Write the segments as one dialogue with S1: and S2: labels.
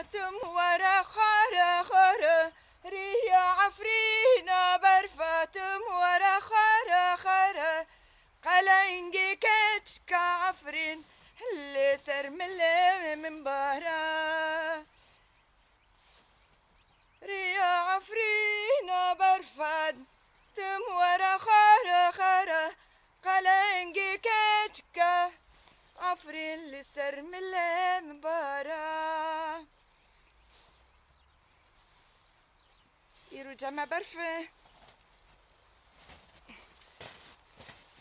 S1: تم ورا خارا خارا ريا عفرينا برفاتم ورا خارا خارا قلنجي كتشكا عفرين اللي سر من بارا ريا عفرينا برفات تم ورا خارا خارا قلنجي كتشكا عفرين اللي سر من بارا يرو جمع برفه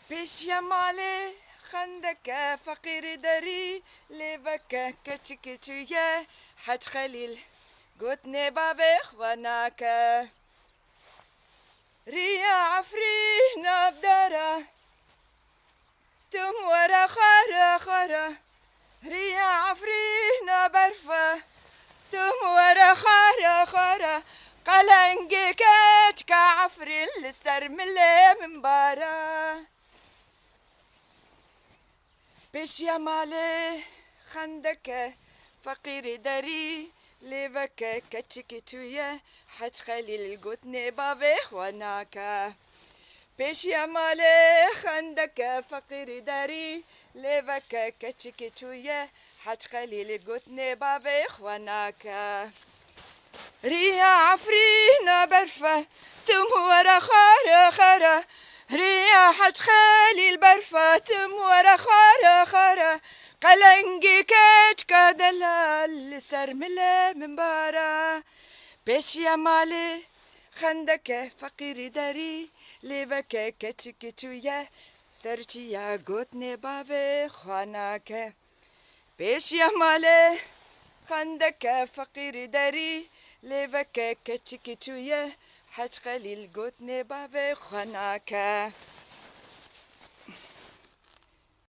S1: بيش يا مالي خندك فقير دري لبكة كتشكتشية حج خليل قوتني بابخ وناك ريا عفرينا بدارة تم ورا خارا خارا ريا عفرينا برفة تم ورا خارا خارا قلنجي كتشكا عفرين لسر من بارا بيش يا مالي خندك فقير دري لبكة كتشكتوية حج خليل قوتني بابخ وناكا بيش يا مالي خندك فقير دري لبكة كتشكتوية حج خليل قوتني بابخ وناكا ريا عفرينا برفة تم ورا خارا خارا ريا حج خليل برفة تم ورا خارا خارا قلنجي كتشكا دلال لسر من بارا بيش يا مالي خندك فقير داري لبكة كتشكتوية سرتي يا قوتني بابي خواناك بيش يا مالي خندك فقير داري لبكة كتشكتوية حج خليل قوتني بابي خواناك